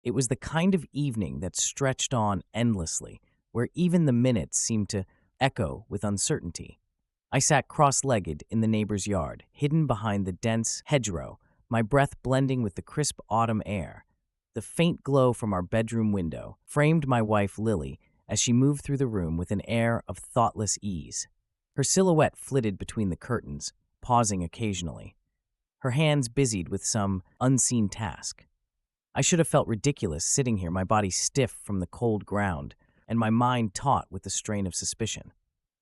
It was the kind of evening that stretched on endlessly, where even the minutes seemed to echo with uncertainty. I sat cross-legged in the neighbor's yard, hidden behind the dense hedgerow, my breath blending with the crisp autumn air. The faint glow from our bedroom window framed my wife Lily as she moved through the room with an air of thoughtless ease. Her silhouette flitted between the curtains, pausing occasionally, her hands busied with some unseen task. I should have felt ridiculous sitting here, my body stiff from the cold ground, and my mind taut with the strain of suspicion.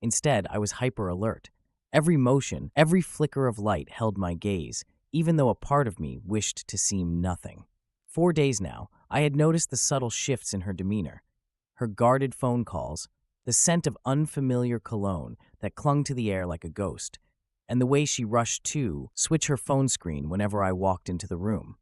Instead, I was hyper alert. Every motion, every flicker of light held my gaze, even though a part of me wished to seem nothing. 4 days now, I had noticed the subtle shifts in her demeanor. Her guarded phone calls, the scent of unfamiliar cologne that clung to the air like a ghost, and the way she rushed to switch her phone screen whenever I walked into the room.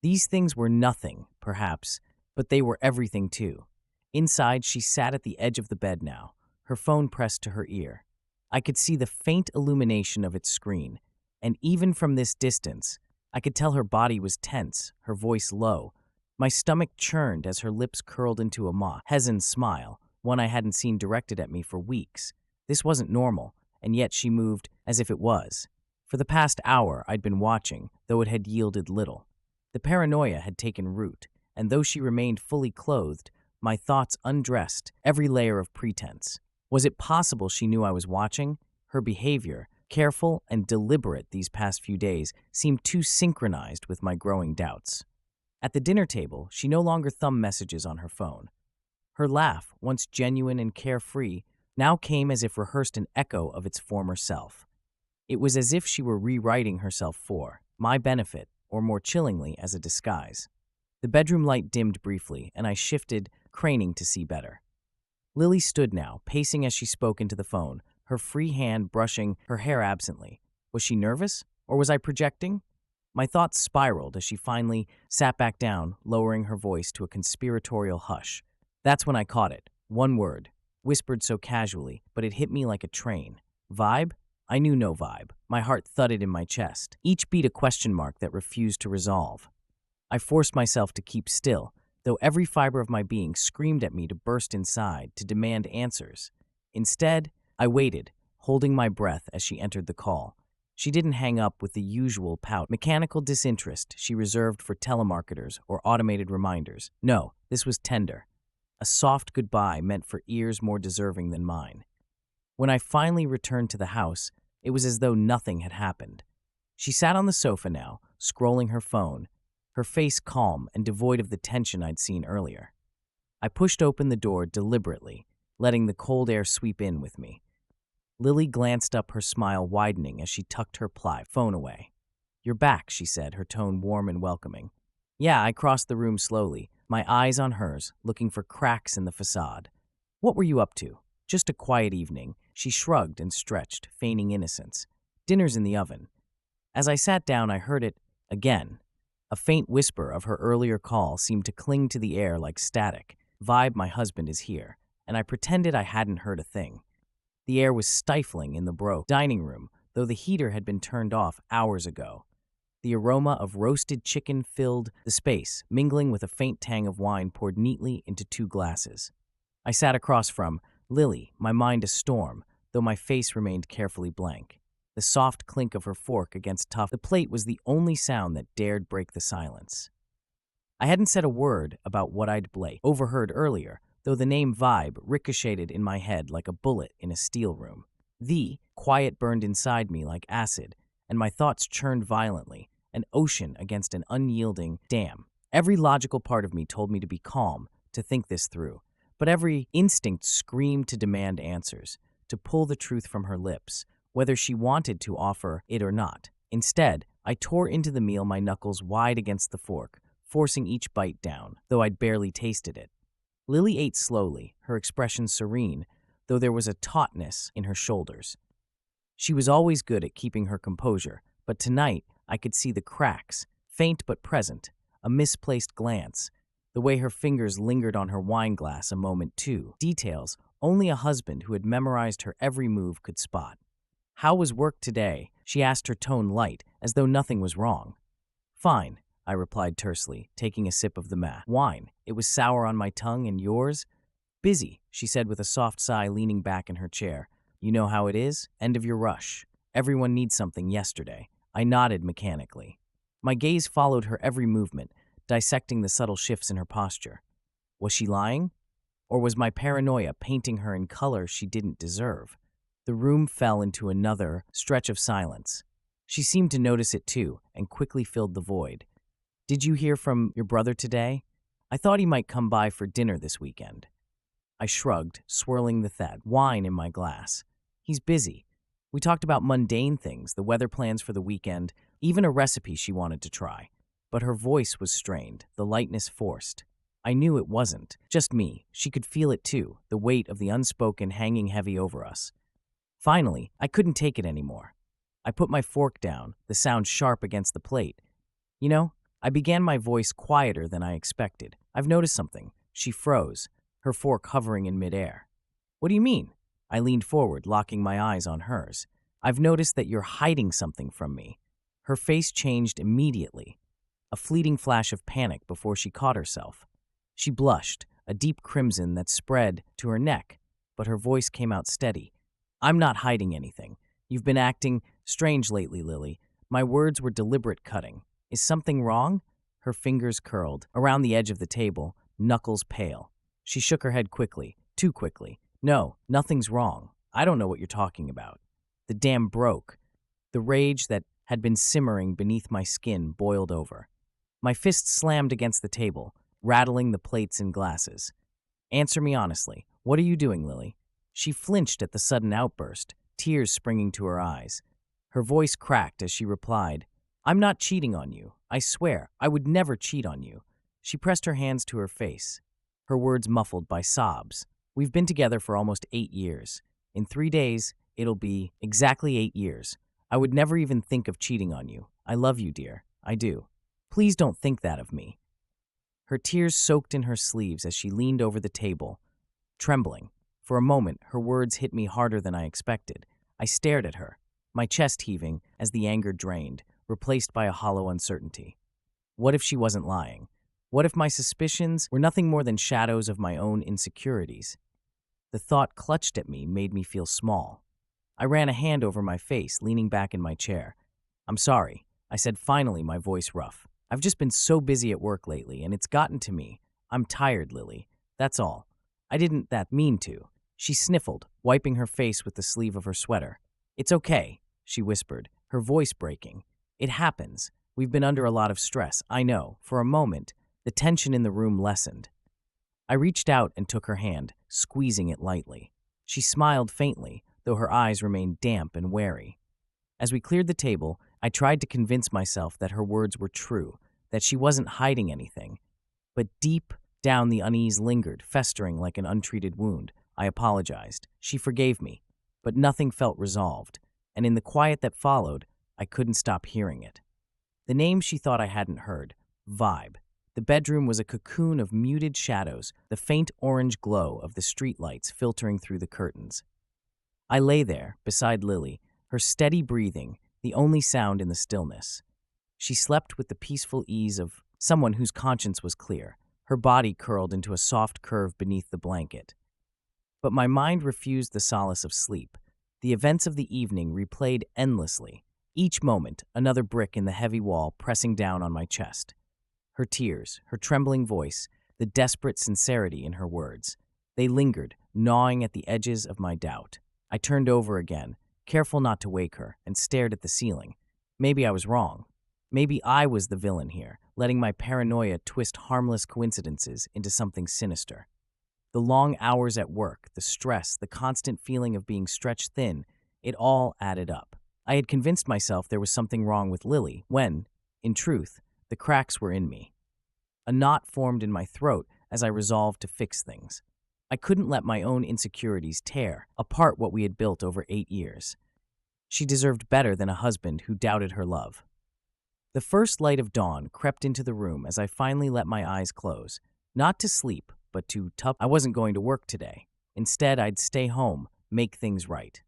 These things were nothing, perhaps, but they were everything too. Inside, she sat at the edge of the bed now, her phone pressed to her ear. I could see the faint illumination of its screen, and even from this distance, I could tell her body was tense, her voice low. My stomach churned as her lips curled into a hesitant smile, one I hadn't seen directed at me for weeks. This wasn't normal, and yet she moved as if it was. For the past hour, I'd been watching, though it had yielded little. The paranoia had taken root, and though she remained fully clothed, my thoughts undressed every layer of pretense. Was it possible she knew I was watching? Her behavior, careful and deliberate these past few days, seemed too synchronized with my growing doubts. At the dinner table, she no longer thumbed messages on her phone. Her laugh, once genuine and carefree, now came as if rehearsed an echo of its former self. It was as if she were rewriting herself for my benefit, or more chillingly, as a disguise. The bedroom light dimmed briefly, and I shifted, craning to see better. Lily stood now, pacing as she spoke into the phone, her free hand brushing her hair absently. Was she nervous, or was I projecting? My thoughts spiraled as she finally sat back down, lowering her voice to a conspiratorial hush. That's when I caught it. One word, whispered so casually, but it hit me like a train. Vibe? I knew no vibe. My heart thudded in my chest, each beat a question mark that refused to resolve. I forced myself to keep still, though every fiber of my being screamed at me to burst inside, to demand answers. Instead, I waited, holding my breath as she entered the call. She didn't hang up with the usual pout, mechanical disinterest she reserved for telemarketers or automated reminders. No, this was tender. A soft goodbye meant for ears more deserving than mine. When I finally returned to the house, it was as though nothing had happened. She sat on the sofa now, scrolling her phone, her face calm and devoid of the tension I'd seen earlier. I pushed open the door deliberately, letting the cold air sweep in with me. Lily glanced up, her smile widening as she tucked her phone away. "You're back," she said, her tone warm and welcoming. Yeah, I crossed the room slowly, my eyes on hers, looking for cracks in the facade. "What were you up to?" "Just a quiet evening." She shrugged and stretched, feigning innocence. "Dinner's in the oven." As I sat down, I heard it again. A faint whisper of her earlier call seemed to cling to the air like static. "Vibe, my husband is here." And I pretended I hadn't heard a thing. The air was stifling in the dining room, though the heater had been turned off hours ago. The aroma of roasted chicken filled the space, mingling with a faint tang of wine poured neatly into 2 glasses. I sat across from Lily, my mind a storm, though my face remained carefully blank. The soft clink of her fork against the plate was the only sound that dared break the silence. I hadn't said a word about what I'd overheard earlier, though the name Vibe ricocheted in my head like a bullet in a steel room. The quiet burned inside me like acid, and my thoughts churned violently, an ocean against an unyielding dam. Every logical part of me told me to be calm, to think this through, but every instinct screamed to demand answers, to pull the truth from her lips, whether she wanted to offer it or not. Instead, I tore into the meal, my knuckles wide against the fork, forcing each bite down, though I'd barely tasted it. Lily ate slowly, her expression serene, though there was a tautness in her shoulders. She was always good at keeping her composure, but tonight I could see the cracks, faint but present, a misplaced glance, the way her fingers lingered on her wine glass a moment too, details only a husband who had memorized her every move could spot. "How was work today?" she asked, her tone light, as though nothing was wrong. "Fine. I replied tersely, taking a sip of the wine. It was sour on my tongue, and yours? Busy, she said with a soft sigh, leaning back in her chair. You know how it is? End of your rush. Everyone needs something yesterday. I nodded mechanically. My gaze followed her every movement, dissecting the subtle shifts in her posture. Was she lying? Or was my paranoia painting her in color she didn't deserve? The room fell into another stretch of silence. She seemed to notice it too, and quickly filled the void. Did you hear from your brother today? I thought he might come by for dinner this weekend. I shrugged, swirling the wine in my glass. He's busy. We talked about mundane things, the weather plans for the weekend, even a recipe she wanted to try. But her voice was strained, the lightness forced. I knew it wasn't just me. She could feel it too, the weight of the unspoken hanging heavy over us. Finally, I couldn't take it anymore. I put my fork down, the sound sharp against the plate. You know, I began, my voice quieter than I expected. I've noticed something. She froze, her fork hovering in midair. What do you mean? I leaned forward, locking my eyes on hers. I've noticed that you're hiding something from me. Her face changed immediately, a fleeting flash of panic before she caught herself. She blushed, a deep crimson that spread to her neck, but her voice came out steady. I'm not hiding anything. You've been acting strange lately, Lily. My words were deliberate cutting. Is something wrong? Her fingers curled around the edge of the table, knuckles pale. She shook her head quickly, too quickly. No, nothing's wrong. I don't know what you're talking about. The dam broke. The rage that had been simmering beneath my skin boiled over. My fist slammed against the table, rattling the plates and glasses. Answer me honestly. What are you doing, Lily? She flinched at the sudden outburst, tears springing to her eyes. Her voice cracked as she replied, I'm not cheating on you. I swear, I would never cheat on you. She pressed her hands to her face, her words muffled by sobs. We've been together for almost 8 years. In 3 days, it'll be exactly 8 years. I would never even think of cheating on you. I love you, dear. I do. Please don't think that of me. Her tears soaked in her sleeves as she leaned over the table, trembling. For a moment, her words hit me harder than I expected. I stared at her, my chest heaving as the anger drained, replaced by a hollow uncertainty. What if she wasn't lying? What if my suspicions were nothing more than shadows of my own insecurities? The thought clutched at me, made me feel small. I ran a hand over my face, leaning back in my chair. I'm sorry, I said finally, my voice rough. I've just been so busy at work lately, and it's gotten to me. I'm tired, Lily. That's all. I didn't mean to. She sniffled, wiping her face with the sleeve of her sweater. It's okay, she whispered, her voice breaking. It happens. We've been under a lot of stress, I know. For a moment, the tension in the room lessened. I reached out and took her hand, squeezing it lightly. She smiled faintly, though her eyes remained damp and wary. As we cleared the table, I tried to convince myself that her words were true, that she wasn't hiding anything. But deep down the unease lingered, festering like an untreated wound. I apologized. She forgave me, but nothing felt resolved, and in the quiet that followed, I couldn't stop hearing it. The name she thought I hadn't heard, Vibe. The bedroom was a cocoon of muted shadows, the faint orange glow of the streetlights filtering through the curtains. I lay there, beside Lily, her steady breathing, the only sound in the stillness. She slept with the peaceful ease of someone whose conscience was clear, her body curled into a soft curve beneath the blanket. But my mind refused the solace of sleep. The events of the evening replayed endlessly, each moment another brick in the heavy wall pressing down on my chest. Her tears, her trembling voice, the desperate sincerity in her words. They lingered, gnawing at the edges of my doubt. I turned over again, careful not to wake her, and stared at the ceiling. Maybe I was wrong. Maybe I was the villain here, letting my paranoia twist harmless coincidences into something sinister. The long hours at work, the stress, the constant feeling of being stretched thin, it all added up. I had convinced myself there was something wrong with Lily when, in truth, the cracks were in me. A knot formed in my throat as I resolved to fix things. I couldn't let my own insecurities tear apart what we had built over 8 years. She deserved better than a husband who doubted her love. The first light of dawn crept into the room as I finally let my eyes close, not to sleep, but to I wasn't going to work today. Instead, I'd stay home, make things right.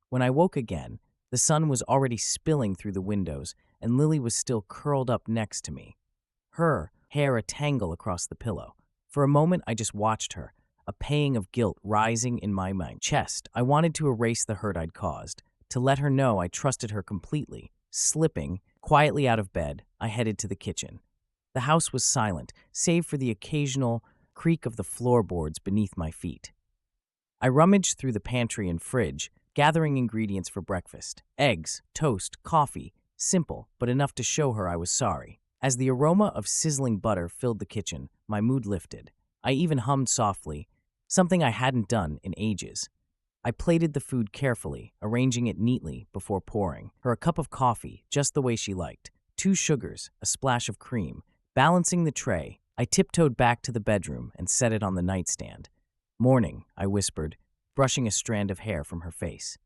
When I woke again, the sun was already spilling through the windows, and Lily was still curled up next to me. her hair a tangle across the pillow. For a moment, I just watched her, a pang of guilt rising in my chest. I wanted to erase the hurt I'd caused, to let her know I trusted her completely. Slipping quietly out of bed, I headed to the kitchen. The house was silent, save for the occasional creak of the floorboards beneath my feet. I rummaged through the pantry and fridge, gathering ingredients for breakfast: eggs, toast, coffee, simple, but enough to show her I was sorry. As the aroma of sizzling butter filled the kitchen, my mood lifted. I even hummed softly, something I hadn't done in ages. I plated the food carefully, arranging it neatly before pouring her a cup of coffee, just the way she liked. 2 sugars, a splash of cream. Balancing the tray, I tiptoed back to the bedroom and set it on the nightstand. "Morning," I whispered, brushing a strand of hair from her face.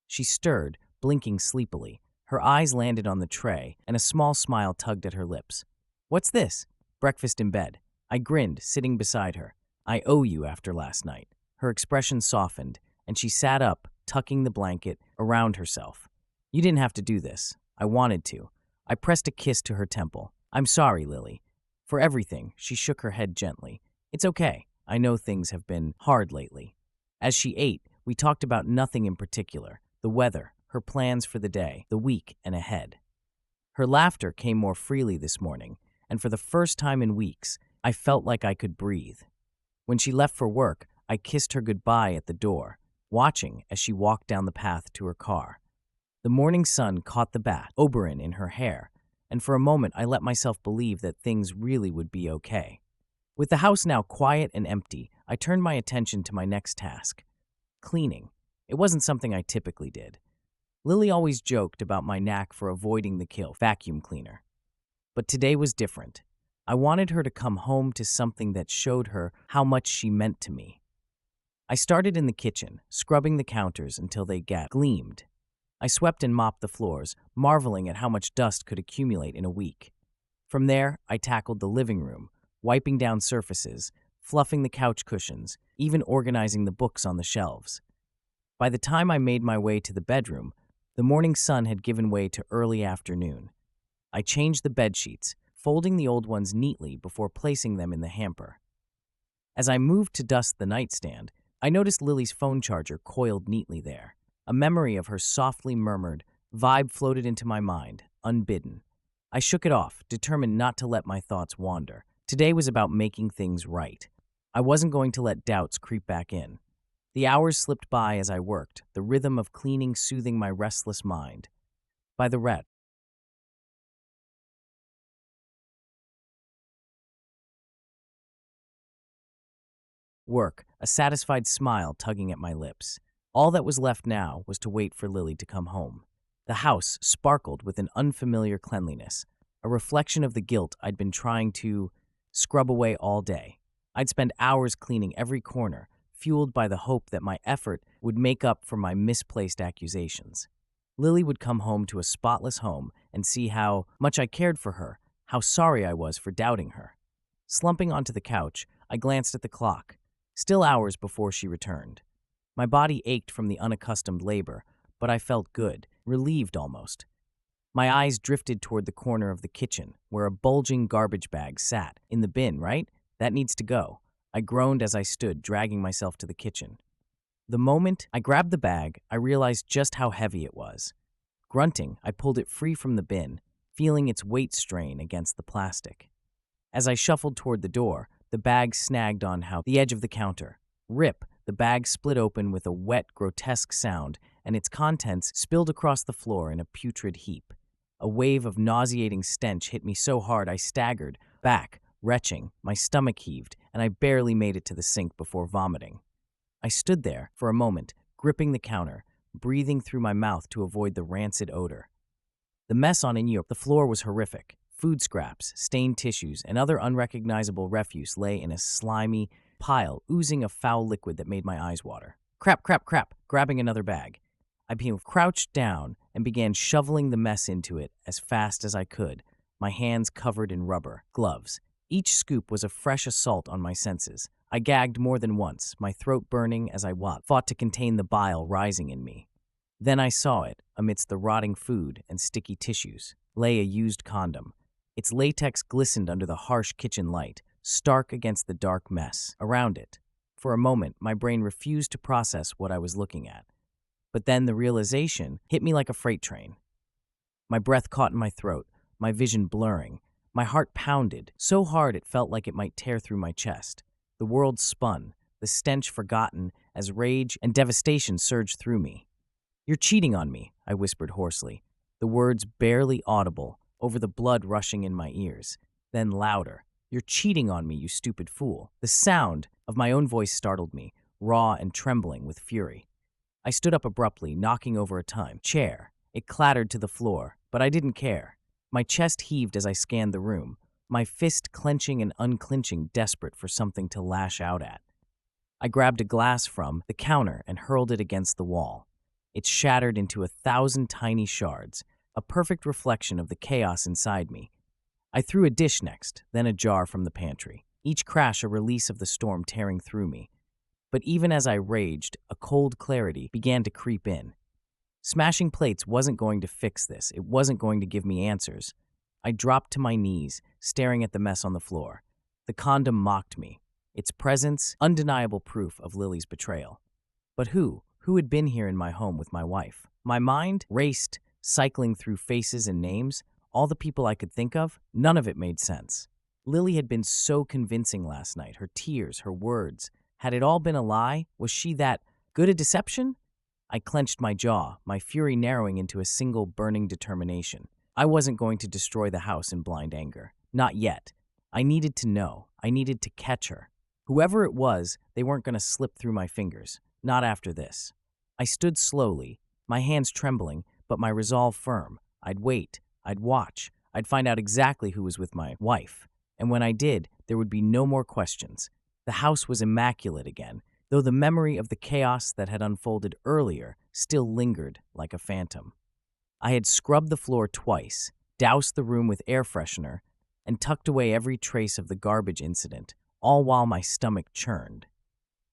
She stirred, blinking sleepily. Her eyes landed on the tray, and a small smile tugged at her lips. "What's this?" "Breakfast in bed." I grinned, sitting beside her. "I owe you after last night." Her expression softened, and she sat up, tucking the blanket around herself. "You didn't have to do this. I wanted to." I pressed a kiss to her temple. "I'm sorry, Lily. For everything." She shook her head gently. "It's okay. I know things have been hard lately." As she ate, we talked about nothing in particular: the weather, her plans for the day, the week, and ahead. Her laughter came more freely this morning, and for the first time in weeks, I felt like I could breathe. When she left for work, I kissed her goodbye at the door, watching as she walked down the path to her car. The morning sun caught the bat, Oberon in her hair, and for a moment I let myself believe that things really would be okay. With the house now quiet and empty, I turned my attention to my next task: cleaning. It wasn't something I typically did. Lily always joked about my knack for avoiding the vacuum cleaner. But today was different. I wanted her to come home to something that showed her how much she meant to me. I started in the kitchen, scrubbing the counters until they gleamed. I swept and mopped the floors, marveling at how much dust could accumulate in a week. From there, I tackled the living room, wiping down surfaces, fluffing the couch cushions, even organizing the books on the shelves. By the time I made my way to the bedroom, the morning sun had given way to early afternoon. I changed the bed sheets, folding the old ones neatly before placing them in the hamper. As I moved to dust the nightstand, I noticed Lily's phone charger coiled neatly there. A memory of her softly murmured vibe floated into my mind, unbidden. I shook it off, determined not to let my thoughts wander. Today was about making things right. I wasn't going to let doubts creep back in. The hours slipped by as I worked, the rhythm of cleaning soothing my restless mind. By the work, a satisfied smile tugging at my lips. All that was left now was to wait for Lily to come home. The house sparkled with an unfamiliar cleanliness, a reflection of the guilt I'd been trying to scrub away all day. I'd spend hours cleaning every corner, fueled by the hope that my effort would make up for my misplaced accusations. Lily would come home to a spotless home and see how much I cared for her, how sorry I was for doubting her. Slumping onto the couch, I glanced at the clock. Still hours before she returned. My body ached from the unaccustomed labor, but I felt good, relieved almost. My eyes drifted toward the corner of the kitchen, where a bulging garbage bag sat. "In the bin, right? That needs to go." I groaned as I stood, dragging myself to the kitchen. The moment I grabbed the bag, I realized just how heavy it was. Grunting, I pulled it free from the bin, feeling its weight strain against the plastic. As I shuffled toward the door, the bag snagged on the edge of the counter. Rip! The bag split open with a wet, grotesque sound, and its contents spilled across the floor in a putrid heap. A wave of nauseating stench hit me so hard I staggered back, retching. My stomach heaved, and I barely made it to the sink before vomiting. I stood there for a moment, gripping the counter, breathing through my mouth to avoid the rancid odor. The mess on the floor was horrific. Food scraps, stained tissues, and other unrecognizable refuse lay in a slimy pile, oozing a foul liquid that made my eyes water. Crap, crap, crap, grabbing another bag. I crouched down and began shoveling the mess into it as fast as I could, my hands covered in rubber gloves. Each scoop was a fresh assault on my senses. I gagged more than once, my throat burning as I fought to contain the bile rising in me. Then I saw it, amidst the rotting food and sticky tissues, lay a used condom. Its latex glistened under the harsh kitchen light, stark against the dark mess around it. For a moment, my brain refused to process what I was looking at. But then the realization hit me like a freight train. My breath caught in my throat, my vision blurring. My heart pounded, so hard it felt like it might tear through my chest. The world spun, the stench forgotten as rage and devastation surged through me. "You're cheating on me," I whispered hoarsely, the words barely audible over the blood rushing in my ears. Then louder, "You're cheating on me, you stupid fool." The sound of my own voice startled me, raw and trembling with fury. I stood up abruptly, knocking over a chair. It clattered to the floor, but I didn't care. My chest heaved as I scanned the room, my fist clenching and unclenching, desperate for something to lash out at. I grabbed a glass from the counter and hurled it against the wall. It shattered into 1,000 tiny shards, a perfect reflection of the chaos inside me. I threw a dish next, then a jar from the pantry, each crash a release of the storm tearing through me. But even as I raged, a cold clarity began to creep in. Smashing plates wasn't going to fix this. It wasn't going to give me answers. I dropped to my knees, staring at the mess on the floor. The condom mocked me, its presence undeniable proof of Lily's betrayal. But who had been here in my home with my wife? My mind raced, cycling through faces and names, all the people I could think of. None of it made sense. Lily had been so convincing last night, her tears, her words. Had it all been a lie? Was she that good at deception? I clenched my jaw, my fury narrowing into a single burning determination. I wasn't going to destroy the house in blind anger. Not yet. I needed to know. I needed to catch her. Whoever it was, they weren't going to slip through my fingers. Not after this. I stood slowly, my hands trembling, but my resolve firm. I'd wait. I'd watch. I'd find out exactly who was with my wife. And when I did, there would be no more questions. The house was immaculate again, though the memory of the chaos that had unfolded earlier still lingered like a phantom. I had scrubbed the floor twice, doused the room with air freshener, and tucked away every trace of the garbage incident, all while my stomach churned.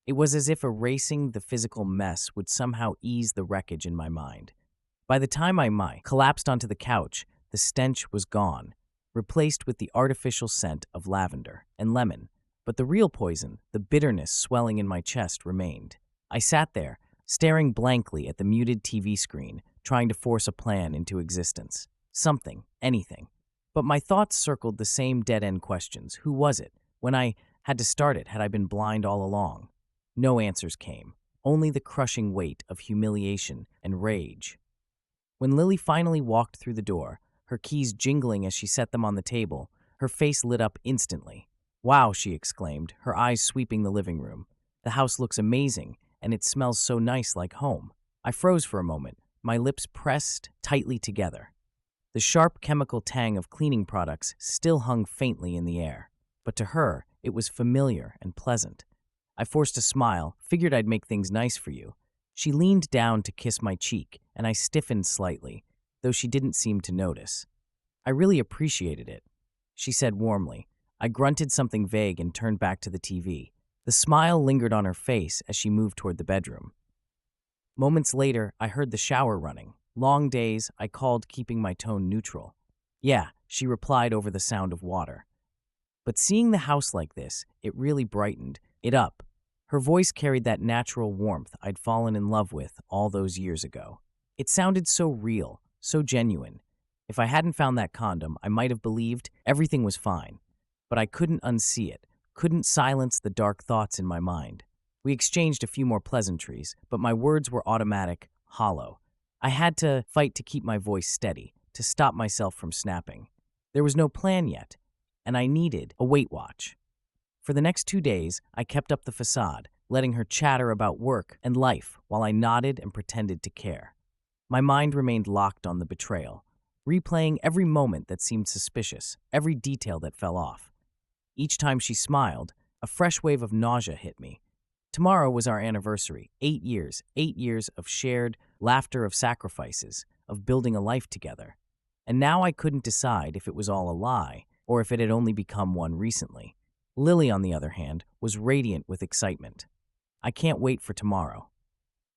It was as if erasing the physical mess would somehow ease the wreckage in my mind. By the time I collapsed onto the couch, the stench was gone, replaced with the artificial scent of lavender and lemon. But the real poison, the bitterness swelling in my chest, remained. I sat there, staring blankly at the muted TV screen, trying to force a plan into existence. Something, anything. But my thoughts circled the same dead-end questions. Who was it? When I had to start it, had I been blind all along? No answers came, only the crushing weight of humiliation and rage. When Lily finally walked through the door, her keys jingling as she set them on the table, her face lit up instantly. "Wow," she exclaimed, her eyes sweeping the living room. "The house looks amazing, and it smells so nice, like home." I froze for a moment, my lips pressed tightly together. The sharp chemical tang of cleaning products still hung faintly in the air, but to her, it was familiar and pleasant. I forced a smile, figured I'd make things nice for you. She leaned down to kiss my cheek, and I stiffened slightly, though she didn't seem to notice. "I really appreciated it," she said warmly. I grunted something vague and turned back to the TV. The smile lingered on her face as she moved toward the bedroom. Moments later, I heard the shower running. Long days, I called, keeping my tone neutral. "Yeah," she replied over the sound of water. But seeing the house like this, it really brightened it up. Her voice carried that natural warmth I'd fallen in love with all those years ago. It sounded so real, so genuine. If I hadn't found that condom, I might have believed everything was fine. But I couldn't unsee it, couldn't silence the dark thoughts in my mind. We exchanged a few more pleasantries, but my words were automatic, hollow. I had to fight to keep my voice steady, to stop myself from snapping. There was no plan yet, and I needed a Weight Watch. For the next 2 days, I kept up the facade, letting her chatter about work and life while I nodded and pretended to care. My mind remained locked on the betrayal, replaying every moment that seemed suspicious, every detail that fell off. Each time she smiled, a fresh wave of nausea hit me. Tomorrow was our anniversary, 8 years of shared laughter, of sacrifices, of building a life together. And now I couldn't decide if it was all a lie or if it had only become one recently. Lily, on the other hand, was radiant with excitement. "I can't wait for tomorrow,"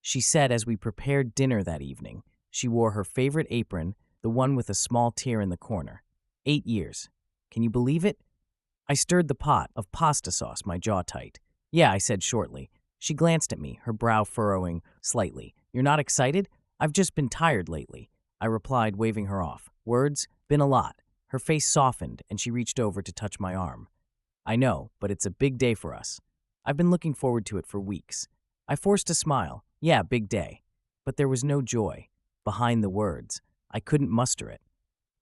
she said as we prepared dinner that evening. She wore her favorite apron, the one with a small tear in the corner. 8 years. Can you believe it? I stirred the pot of pasta sauce, my jaw tight. Yeah, I said shortly. She glanced at me, her brow furrowing slightly. You're not excited? I've just been tired lately, I replied, waving her off. Words? Been a lot. Her face softened, and she reached over to touch my arm. I know, but it's a big day for us. I've been looking forward to it for weeks. I forced a smile. Yeah, big day. But there was no joy. Behind the words, I couldn't muster it.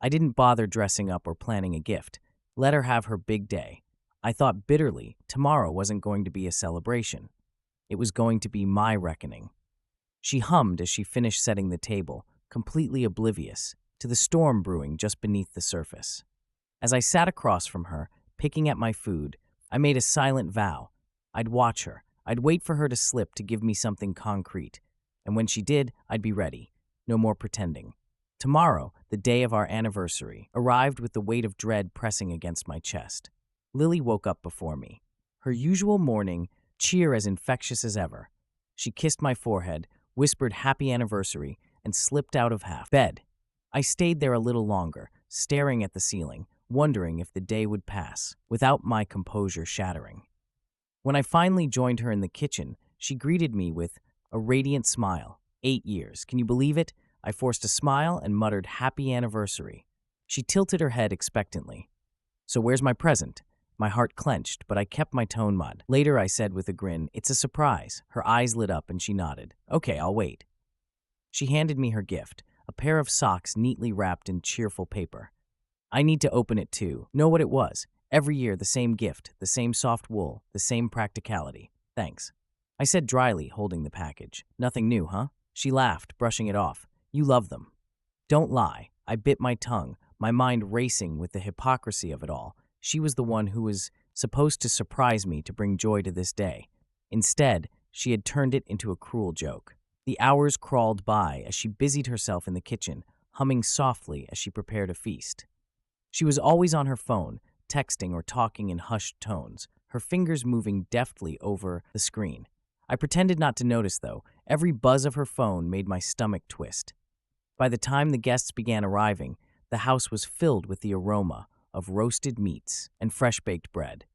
I didn't bother dressing up or planning a gift. Let her have her big day. I thought bitterly tomorrow wasn't going to be a celebration. It was going to be my reckoning. She hummed as she finished setting the table, completely oblivious to the storm brewing just beneath the surface. As I sat across from her, picking at my food, I made a silent vow. I'd watch her. I'd wait for her to slip to give me something concrete. And when she did, I'd be ready. No more pretending. Tomorrow, the day of our anniversary, arrived with the weight of dread pressing against my chest. Lily woke up before me. Her usual morning cheer as infectious as ever. She kissed my forehead, whispered happy anniversary, and slipped out of half bed. I stayed there a little longer, staring at the ceiling, wondering if the day would pass, without my composure shattering. When I finally joined her in the kitchen, she greeted me with a radiant smile. 8 years. Can you believe it? I forced a smile and muttered, Happy anniversary. She tilted her head expectantly. So where's my present? My heart clenched, but I kept my tone mud. Later, I said with a grin, It's a surprise. Her eyes lit up and she nodded. Okay, I'll wait. She handed me her gift, a pair of socks neatly wrapped in cheerful paper. I need to open it too. Know what it was. Every year, the same gift, the same soft wool, the same practicality. Thanks. I said dryly, holding the package. Nothing new, huh? She laughed, brushing it off. You love them. Don't lie. I bit my tongue, my mind racing with the hypocrisy of it all. She was the one who was supposed to surprise me to bring joy to this day. Instead, she had turned it into a cruel joke. The hours crawled by as she busied herself in the kitchen, humming softly as she prepared a feast. She was always on her phone, texting or talking in hushed tones, her fingers moving deftly over the screen. I pretended not to notice, though. Every buzz of her phone made my stomach twist. By the time the guests began arriving, the house was filled with the aroma of roasted meats and fresh-baked bread.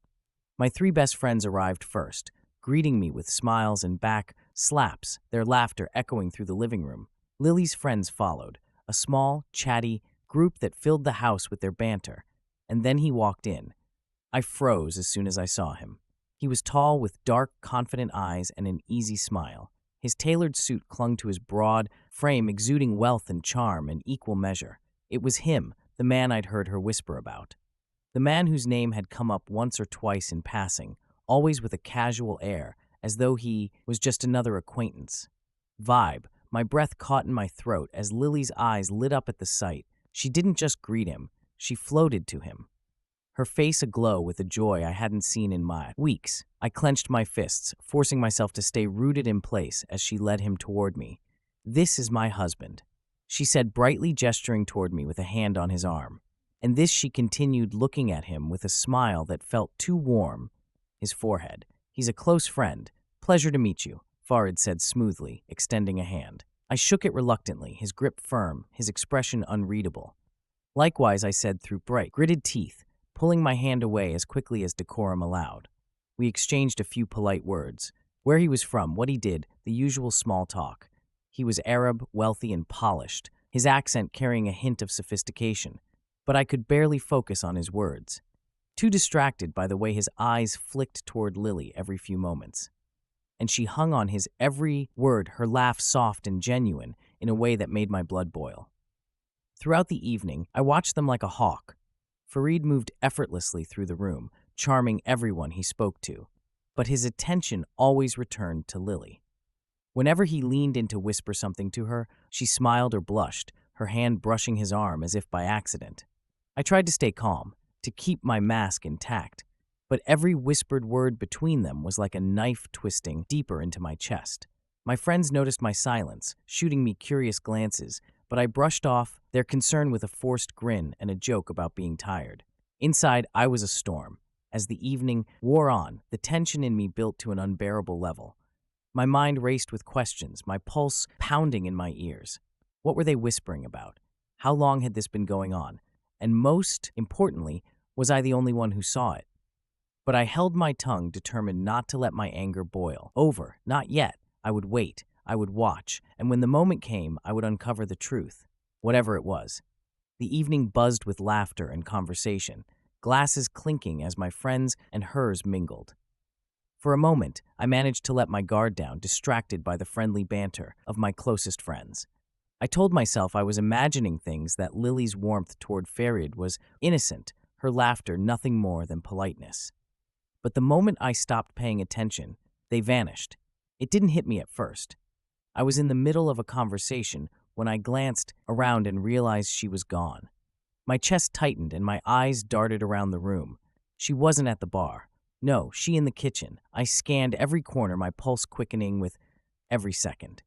My 3 best friends arrived first, greeting me with smiles and back slaps, their laughter echoing through the living room. Lily's friends followed, a small, chatty group that filled the house with their banter. And then he walked in. I froze as soon as I saw him. He was tall with dark, confident eyes and an easy smile. His tailored suit clung to his broad frame, exuding wealth and charm in equal measure. It was him, the man I'd heard her whisper about. The man whose name had come up once or twice in passing, always with a casual air, as though he was just another acquaintance. Vibe, my breath caught in my throat as Lily's eyes lit up at the sight. She didn't just greet him, she floated to him. Her face aglow with a joy I hadn't seen in weeks. I clenched my fists, forcing myself to stay rooted in place as she led him toward me. This is my husband, she said, brightly gesturing toward me with a hand on his arm. And this she continued, looking at him with a smile that felt too warm. His forehead. He's a close friend. Pleasure to meet you, Farid said smoothly, extending a hand. I shook it reluctantly, his grip firm, his expression unreadable. Likewise, I said through bright, gritted teeth, pulling my hand away as quickly as decorum allowed. We exchanged a few polite words. Where he was from, what he did, the usual small talk. He was Arab, wealthy, and polished, his accent carrying a hint of sophistication. But I could barely focus on his words, too distracted by the way his eyes flicked toward Lily every few moments. And she hung on his every word, her laugh soft and genuine, in a way that made my blood boil. Throughout the evening, I watched them like a hawk. Farid moved effortlessly through the room, charming everyone he spoke to, but his attention always returned to Lily. Whenever he leaned in to whisper something to her, she smiled or blushed, her hand brushing his arm as if by accident. I tried to stay calm, to keep my mask intact, but every whispered word between them was like a knife twisting deeper into my chest. My friends noticed my silence, shooting me curious glances, but I brushed off their concern with a forced grin and a joke about being tired. Inside, I was a storm. As the evening wore on, the tension in me built to an unbearable level. My mind raced with questions, my pulse pounding in my ears. What were they whispering about? How long had this been going on? And most importantly, Was I the only one who saw it? But I held my tongue, determined not to let my anger boil over. Not yet. I would wait. I would watch. And when the moment came, I would uncover the truth, whatever it was. The evening buzzed with laughter and conversation, glasses clinking as my friends and hers mingled. For a moment, I managed to let my guard down, distracted by the friendly banter of my closest friends. I told myself I was imagining things, that Lily's warmth toward Farid was innocent, her laughter nothing more than politeness. But the moment I stopped paying attention, they vanished. It didn't hit me at first. I was in the middle of a conversation when I glanced around and realized she was gone. My chest tightened and my eyes darted around the room. She wasn't at the bar. No, she in the kitchen. I scanned every corner, my pulse quickening with every second.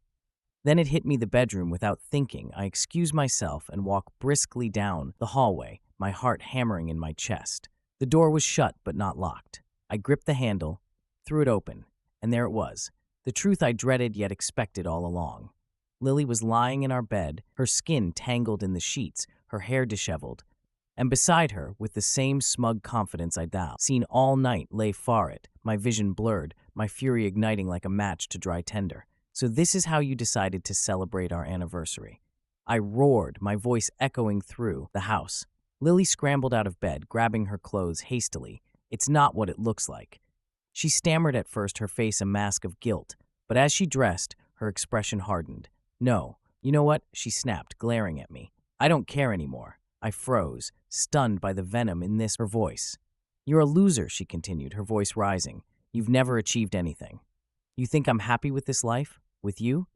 Then it hit me, the bedroom. Without thinking, I excused myself and walked briskly down the hallway, my heart hammering in my chest. The door was shut but not locked. I gripped the handle, threw it open, and there it was, the truth I dreaded yet expected all along. Lily was lying in our bed, her skin tangled in the sheets, her hair disheveled, and beside her, with the same smug confidence I'd seen all night, lay Farid, my vision blurred, my fury igniting like a match to dry tinder. So this is how you decided to celebrate our anniversary. I roared, my voice echoing through the house. Lily scrambled out of bed, grabbing her clothes hastily. It's not what it looks like. She stammered at first, her face a mask of guilt, but as she dressed, her expression hardened. No, you know what? She snapped, glaring at me. I don't care anymore. I froze, stunned by the venom in her voice. You're a loser, she continued, her voice rising. You've never achieved anything. You think I'm happy with this life? With you?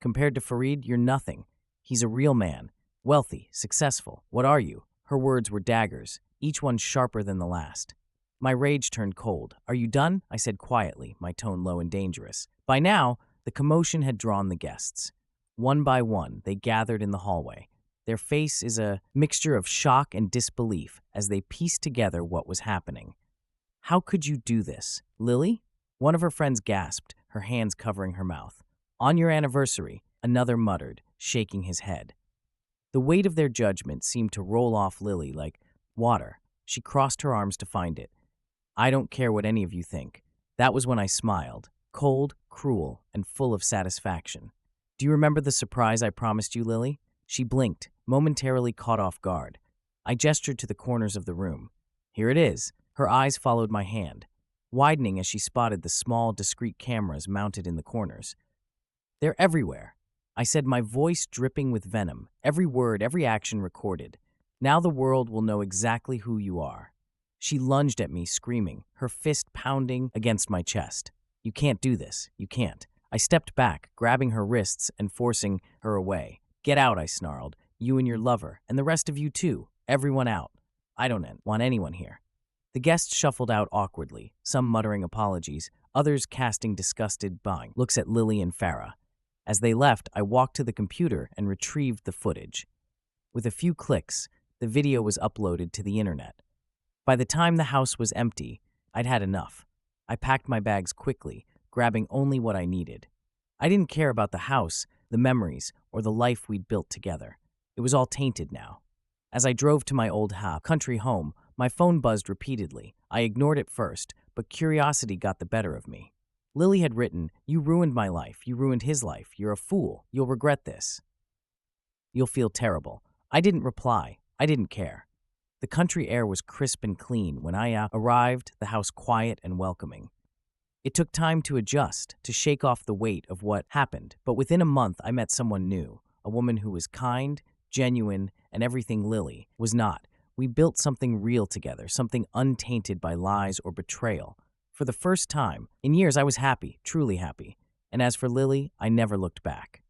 Compared to Farid, you're nothing. He's a real man, wealthy, successful. What are you? Her words were daggers, each one sharper than the last. My rage turned cold. Are you done? I said quietly, my tone low and dangerous. By now, the commotion had drawn the guests. One by one, they gathered in the hallway. Their face is a mixture of shock and disbelief as they pieced together what was happening. How could you do this? Lily? One of her friends gasped, her hands covering her mouth. On your anniversary, another muttered, shaking his head. The weight of their judgment seemed to roll off Lily like water. She crossed her arms to find it. I don't care what any of you think. That was when I smiled, cold, cruel, and full of satisfaction. Do you remember the surprise I promised you, Lily? She blinked, momentarily caught off guard. I gestured to the corners of the room. Here it is. Her eyes followed my hand, widening as she spotted the small, discreet cameras mounted in the corners. They're everywhere. I said, my voice dripping with venom, every word, every action recorded. Now the world will know exactly who you are. She lunged at me, screaming, her fist pounding against my chest. You can't do this. You can't. I stepped back, grabbing her wrists and forcing her away. Get out, I snarled. You and your lover, and the rest of you too. Everyone out. I don't want anyone here. The guests shuffled out awkwardly, some muttering apologies, others casting disgusted looks at Lily and Farah. As they left, I walked to the computer and retrieved the footage. With a few clicks, the video was uploaded to the internet. By the time the house was empty, I'd had enough. I packed my bags quickly, grabbing only what I needed. I didn't care about the house, the memories, or the life we'd built together. It was all tainted now. As I drove to my old country home, my phone buzzed repeatedly. I ignored it first, but curiosity got the better of me. Lily had written, "You ruined my life. You ruined his life. You're a fool. You'll regret this. You'll feel terrible." I didn't reply. I didn't care. The country air was crisp and clean when I arrived, the house quiet and welcoming. It took time to adjust, to shake off the weight of what happened, but within a month I met someone new, a woman who was kind, genuine, and everything Lily was not. We built something real together, something untainted by lies or betrayal. For the first time in years, I was happy, truly happy. And as for Lily, I never looked back.